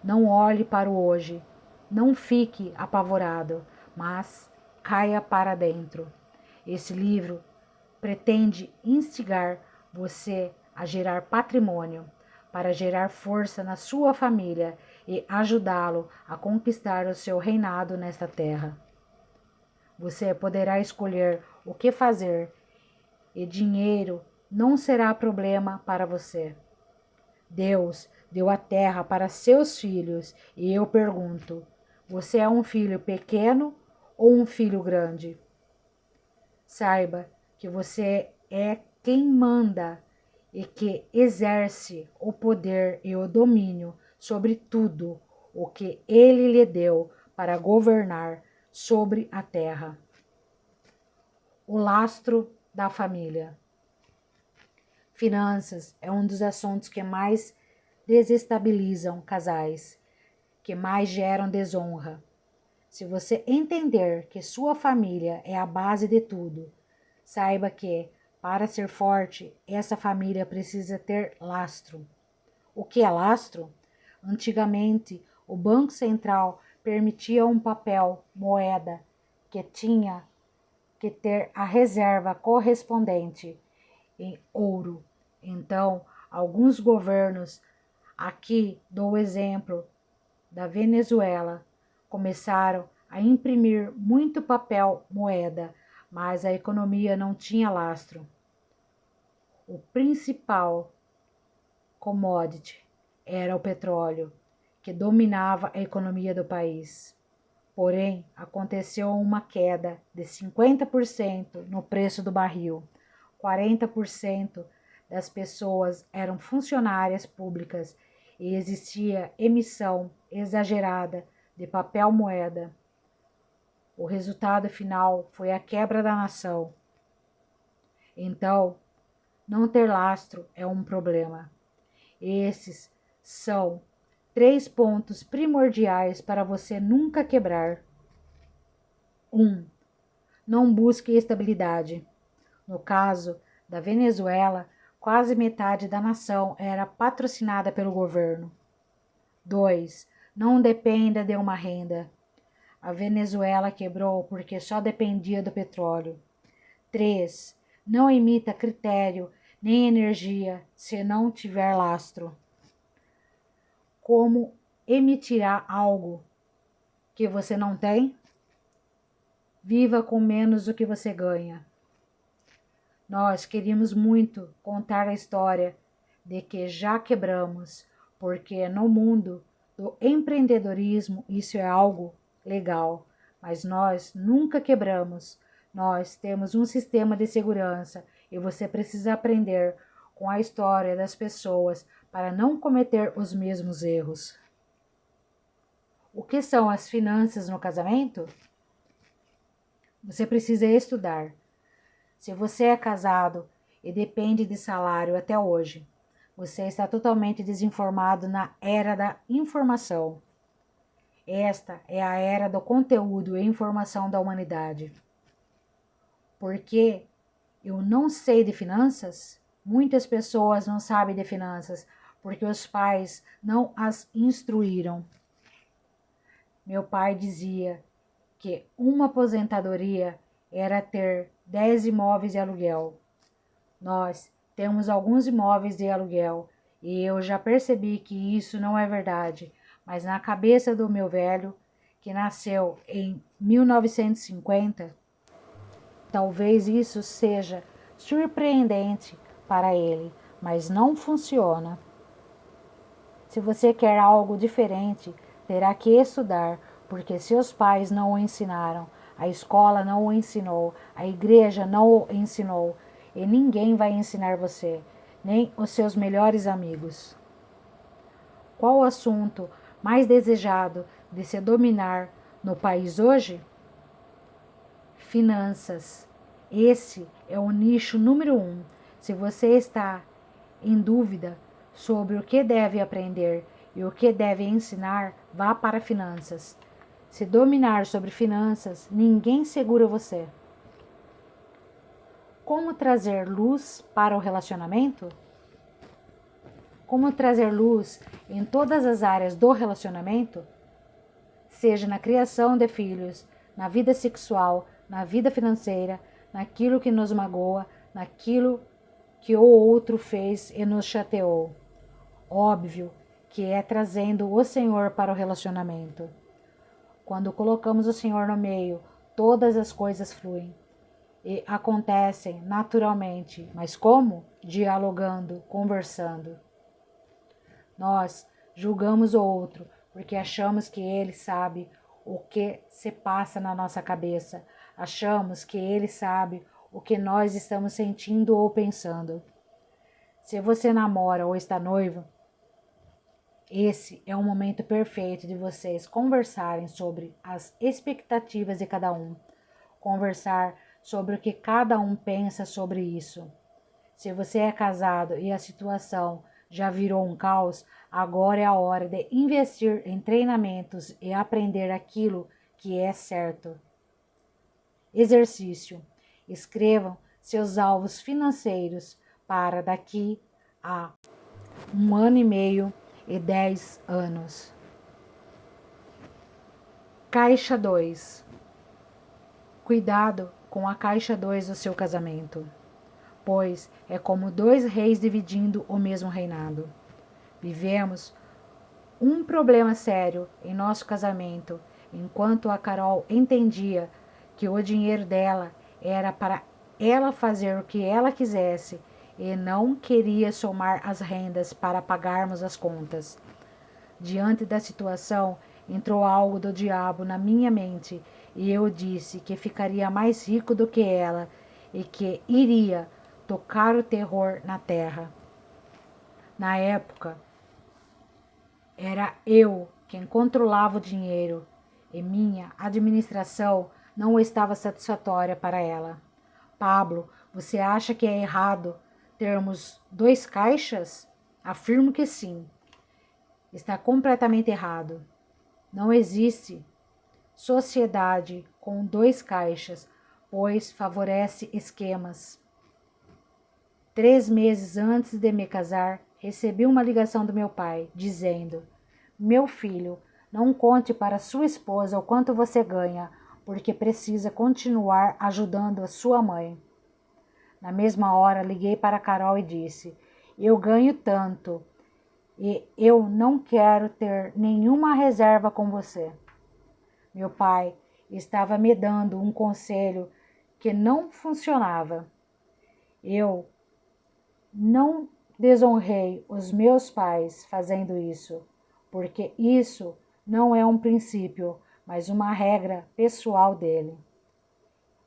Não olhe para o hoje, não fique apavorado, mas caia para dentro. Esse livro pretende instigar você a gerar patrimônio, para gerar força na sua família e ajudá-lo a conquistar o seu reinado nesta terra. Você poderá escolher o que fazer e dinheiro não será problema para você. Deus deu a terra para seus filhos e eu pergunto: você é um filho pequeno ou um filho grande? Saiba que você é quem manda e que exerce o poder e o domínio sobre tudo o que ele lhe deu para governar sobre a terra. O lastro da família. Finanças é um dos assuntos que mais desestabilizam casais, que mais geram desonra. Se você entender que sua família é a base de tudo, saiba que, para ser forte, essa família precisa ter lastro. O que é lastro? Antigamente, o Banco Central permitia um papel, moeda, que tinha que ter a reserva correspondente em ouro. Então, alguns governos, aqui dou o exemplo da Venezuela, começaram a imprimir muito papel moeda, mas a economia não tinha lastro. O principal commodity era o petróleo, que dominava a economia do país. Porém, aconteceu uma queda de 50% no preço do barril. 40% das pessoas eram funcionárias públicas e existia emissão exagerada de papel moeda. O resultado final foi a quebra da nação. Então, não ter lastro é um problema. Esses são 3 pontos primordiais para você nunca quebrar. 1. Não busque estabilidade. No caso da Venezuela, quase metade da nação era patrocinada pelo governo. 2. Não dependa de uma renda. A Venezuela quebrou porque só dependia do petróleo. 3. Não emita critério nem energia se não tiver lastro. Como emitirá algo que você não tem? Viva com menos do que você ganha. Nós queríamos muito contar a história de que já quebramos, porque no mundo do empreendedorismo isso é algo legal, mas nós nunca quebramos. Nós temos um sistema de segurança e você precisa aprender com a história das pessoas para não cometer os mesmos erros. O que são as finanças no casamento? Você precisa estudar. Se você é casado e depende de salário até hoje, você está totalmente desinformado na era da informação. Esta é a era do conteúdo e informação da humanidade. Porque eu não sei de finanças? Muitas pessoas não sabem de finanças porque os pais não as instruíram. Meu pai dizia que uma aposentadoria era ter 10 imóveis de aluguel. Nós temos alguns imóveis de aluguel e eu já percebi que isso não é verdade, mas na cabeça do meu velho, que nasceu em 1950, talvez isso seja surpreendente para ele, mas não funciona. Se você quer algo diferente, terá que estudar, porque seus pais não o ensinaram, a escola não o ensinou, a igreja não o ensinou, e ninguém vai ensinar você, nem os seus melhores amigos. Qual o assunto mais desejado de se dominar no país hoje? Finanças. Esse é o nicho número 1. Se você está em dúvida sobre o que deve aprender e o que deve ensinar, vá para finanças. Se dominar sobre finanças, ninguém segura você. Como trazer luz para o relacionamento? Como trazer luz em todas as áreas do relacionamento? Seja na criação de filhos, na vida sexual, na vida financeira, naquilo que nos magoa, naquilo que o outro fez e nos chateou. Óbvio que é trazendo o Senhor para o relacionamento. Quando colocamos o Senhor no meio, todas as coisas fluem e acontecem naturalmente. Mas como? Dialogando, conversando. Nós julgamos o outro porque achamos que ele sabe o que se passa na nossa cabeça. Achamos que ele sabe o que nós estamos sentindo ou pensando. Se você namora ou está noivo, Esse é o momento perfeito de vocês conversarem sobre as expectativas de cada um, conversar sobre o que cada um pensa sobre isso. Se você é casado e a situação já virou um caos, agora é a hora de investir em treinamentos e aprender aquilo que é certo. Exercício. Escrevam seus alvos financeiros para daqui a 1 ano e meio e 10 anos. Caixa 2. Cuidado com a caixa 2 do seu casamento, pois é como dois reis dividindo o mesmo reinado. Vivemos um problema sério em nosso casamento, enquanto a Carol entendia que o dinheiro dela era para ela fazer o que ela quisesse e não queria somar as rendas para pagarmos as contas. Diante da situação, entrou algo do diabo na minha mente e eu disse que ficaria mais rico do que ela e que iria tocar o terror na terra. Na época, era eu quem controlava o dinheiro e minha administração não estava satisfatória para ela. Pablo, você acha que é errado termos 2 caixas? Afirmo que sim. Está completamente errado. Não existe sociedade com 2 caixas, pois favorece esquemas. 3 meses antes de me casar, recebi uma ligação do meu pai, dizendo: meu filho, não conte para sua esposa o quanto você ganha, porque precisa continuar ajudando a sua mãe. Na mesma hora, liguei para Carol e disse: eu ganho tanto e eu não quero ter nenhuma reserva com você. Meu pai estava me dando um conselho que não funcionava. Eu não desonrei os meus pais fazendo isso, porque isso não é um princípio, mas uma regra pessoal dele.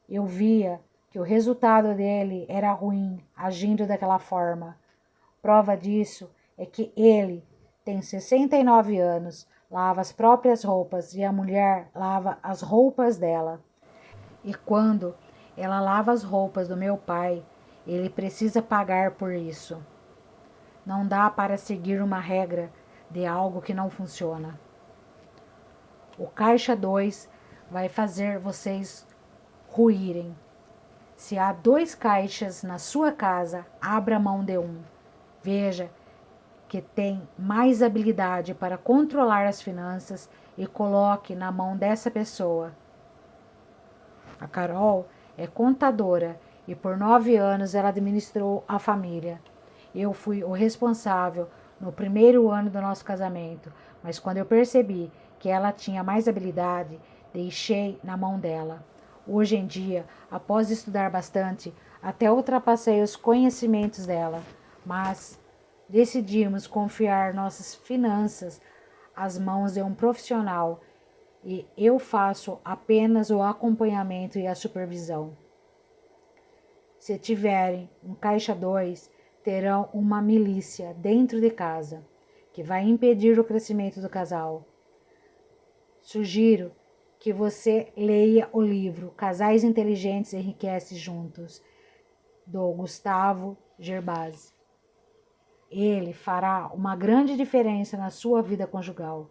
Eu via que o resultado dele era ruim agindo daquela forma. Prova disso é que ele tem 69 anos, lava as próprias roupas e a mulher lava as roupas dela. E quando ela lava as roupas do meu pai, ele precisa pagar por isso. Não dá para seguir uma regra de algo que não funciona. O caixa 2 vai fazer vocês ruírem. Se há 2 caixas na sua casa, abra mão de um. Veja que tem mais habilidade para controlar as finanças e coloque na mão dessa pessoa. A Carol é contadora e por 9 anos ela administrou a família. Eu fui o responsável no primeiro ano do nosso casamento, mas quando eu percebi que ela tinha mais habilidade, deixei na mão dela. Hoje em dia, após estudar bastante, até ultrapassei os conhecimentos dela, mas decidimos confiar nossas finanças às mãos de um profissional e eu faço apenas o acompanhamento e a supervisão. Se tiverem um caixa 2, terão uma milícia dentro de casa, que vai impedir o crescimento do casal. Sugiro que você leia o livro Casais Inteligentes Enriquecem Juntos, do Gustavo Gerbasi. Ele fará uma grande diferença na sua vida conjugal.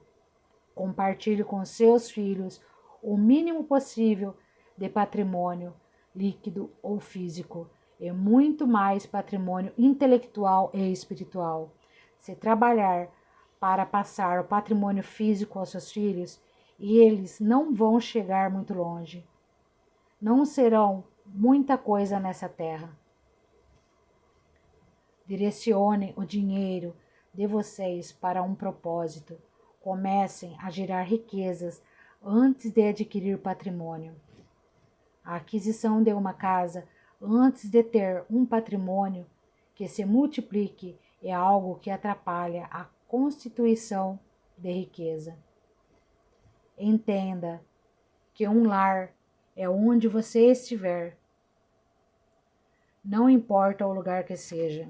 Compartilhe com seus filhos o mínimo possível de patrimônio líquido ou físico e muito mais patrimônio intelectual e espiritual. Se trabalhar para passar o patrimônio físico aos seus filhos, eles não vão chegar muito longe. Não serão muita coisa nessa terra. Direcione o dinheiro de vocês para um propósito. Comecem a gerar riquezas antes de adquirir patrimônio. A aquisição de uma casa antes de ter um patrimônio que se multiplique é algo que atrapalha a constituição de riqueza. Entenda que um lar é onde você estiver. Não importa o lugar que seja.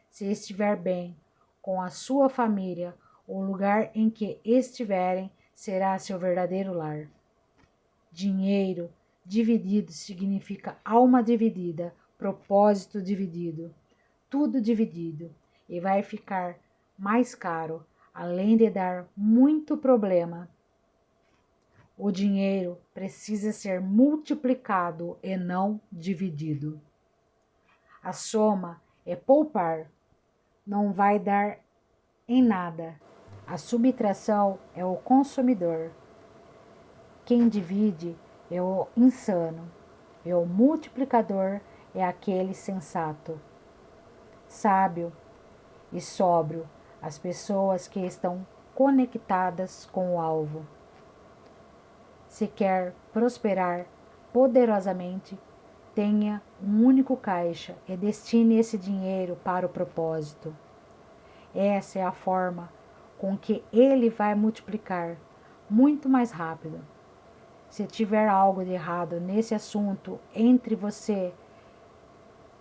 Se estiver bem com a sua família, O lugar em que estiverem será seu verdadeiro lar. Dinheiro dividido significa alma dividida, propósito dividido, tudo dividido, e vai ficar mais caro, além de dar muito problema. O dinheiro precisa ser multiplicado e não dividido. A soma é poupar, não vai dar em nada. A subtração é o consumidor. Quem divide é o insano, e o multiplicador é aquele sensato. Sábio e sóbrio, as pessoas que estão conectadas com o alvo. Se quer prosperar poderosamente, tenha um único caixa e destine esse dinheiro para o propósito. Essa é a forma com que ele vai multiplicar muito mais rápido. Se tiver algo de errado nesse assunto entre você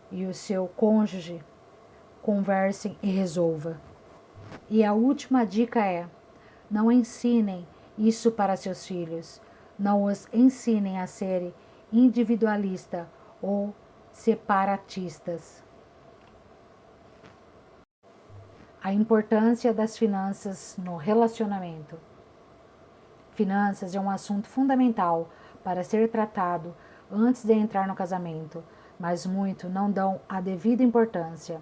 e o seu cônjuge, conversem e resolva. E a última dica é: não ensinem isso para seus filhos. Não os ensinem a serem individualistas ou separatistas. A importância das finanças no relacionamento. Finanças é um assunto fundamental para ser tratado antes de entrar no casamento, mas muitos não dão a devida importância.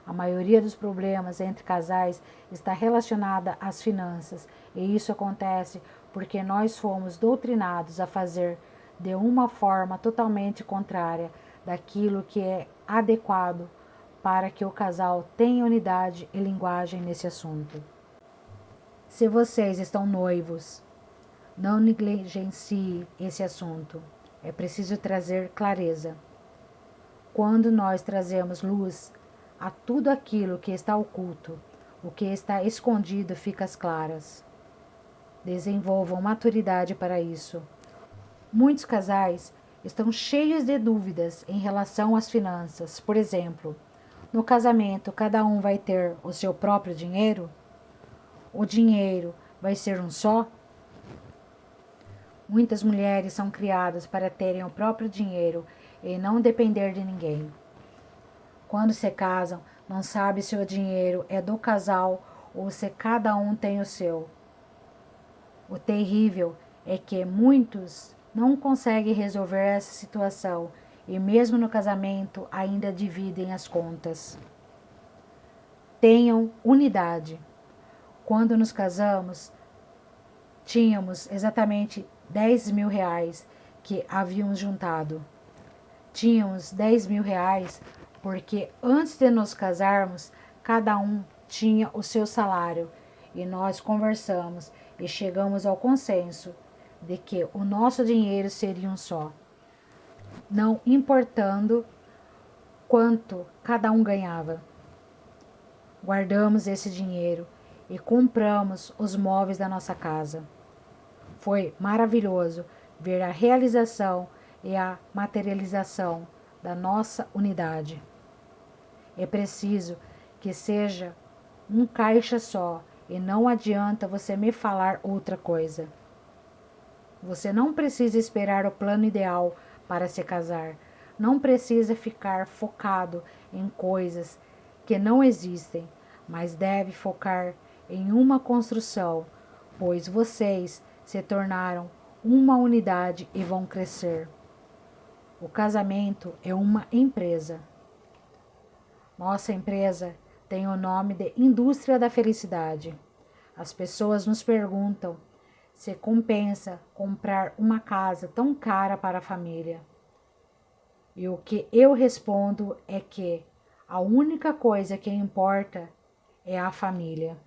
A maioria dos problemas entre casais está relacionada às finanças, e isso acontece porque nós fomos doutrinados a fazer de uma forma totalmente contrária daquilo que é adequado para que o casal tenha unidade e linguagem nesse assunto. Se vocês estão noivos, não negligencie esse assunto. É preciso trazer clareza. Quando nós trazemos luz a tudo aquilo que está oculto, o que está escondido fica às claras. Desenvolvam maturidade para isso. Muitos casais estão cheios de dúvidas em relação às finanças. Por exemplo, no casamento, cada um vai ter o seu próprio dinheiro? O dinheiro vai ser um só? Muitas mulheres são criadas para terem o próprio dinheiro e não depender de ninguém. Quando se casam, não sabe se o dinheiro é do casal ou se cada um tem o seu. O terrível é que muitos não conseguem resolver essa situação e mesmo no casamento ainda dividem as contas. Tenham unidade. Quando nos casamos, tínhamos exatamente 10 mil reais que havíamos juntado. Tínhamos 10 mil reais porque antes de nos casarmos, cada um tinha o seu salário e nós conversamos e chegamos ao consenso de que o nosso dinheiro seria um só, não importando quanto cada um ganhava. Guardamos esse dinheiro e compramos os móveis da nossa casa. Foi maravilhoso ver a realização e a materialização da nossa unidade. É preciso que seja um caixa só e não adianta você me falar outra coisa. Você não precisa esperar o plano ideal para se casar. Não precisa ficar focado em coisas que não existem, mas deve focar em uma construção, pois vocês se tornaram uma unidade e vão crescer. O casamento é uma empresa. Nossa empresa tem o nome de Indústria da Felicidade. As pessoas nos perguntam se compensa comprar uma casa tão cara para a família. E o que eu respondo é que a única coisa que importa é a família.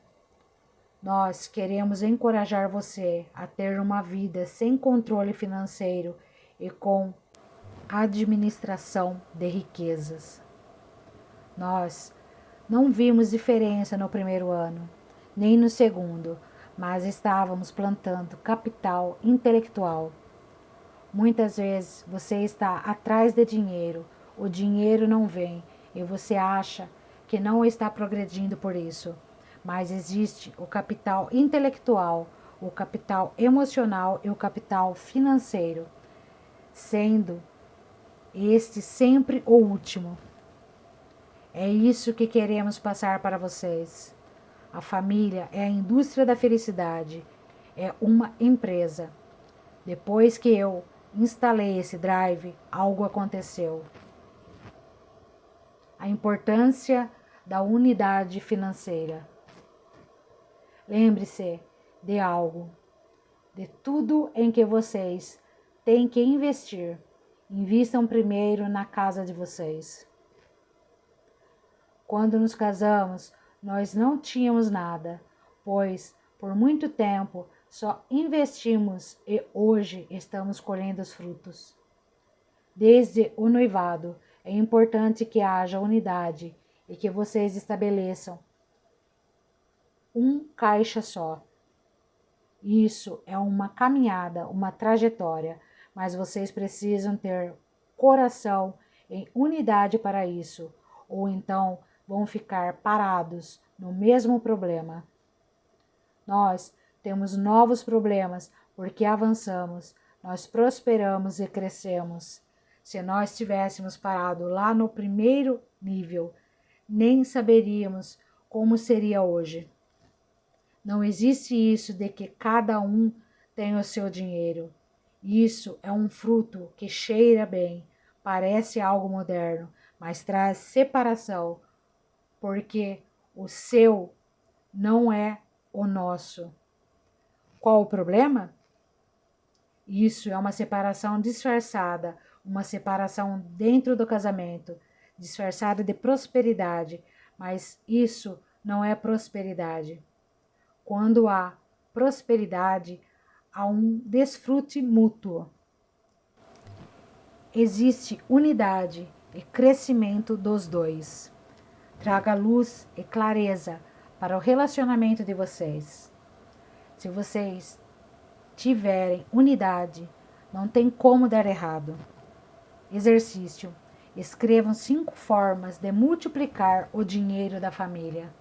Nós queremos encorajar você a ter uma vida sem controle financeiro e com administração de riquezas. Nós não vimos diferença no primeiro ano, nem no segundo, mas estávamos plantando capital intelectual. Muitas vezes você está atrás de dinheiro, o dinheiro não vem e você acha que não está progredindo por isso. mas existe o capital intelectual, o capital emocional e o capital financeiro, sendo este sempre o último. É isso que queremos passar para vocês. A família é a indústria da felicidade, é uma empresa. Depois que eu instalei esse drive, algo aconteceu. A importância da unidade financeira. Lembre-se de algo, de tudo em que vocês têm que investir. Invistam primeiro na casa de vocês. Quando nos casamos, nós não tínhamos nada, pois por muito tempo só investimos e hoje estamos colhendo os frutos. Desde o noivado, é importante que haja unidade e que vocês estabeleçam um caixa só. Isso é uma caminhada, uma trajetória, mas vocês precisam ter coração em unidade para isso, ou então vão ficar parados no mesmo problema. Nós temos novos problemas porque avançamos, nós prosperamos e crescemos. Se nós tivéssemos parado lá no primeiro nível, nem saberíamos como seria hoje. Não existe isso de que cada um tem o seu dinheiro. Isso é um fruto que cheira bem, parece algo moderno, mas traz separação, porque o seu não é o nosso. Qual o problema? Isso é uma separação disfarçada, uma separação dentro do casamento, disfarçada de prosperidade, mas isso não é prosperidade. Quando há prosperidade, há um desfrute mútuo. Existe unidade e crescimento dos dois. Traga luz e clareza para o relacionamento de vocês. Se vocês tiverem unidade, não tem como dar errado. Exercício. Escrevam 5 formas de multiplicar o dinheiro da família.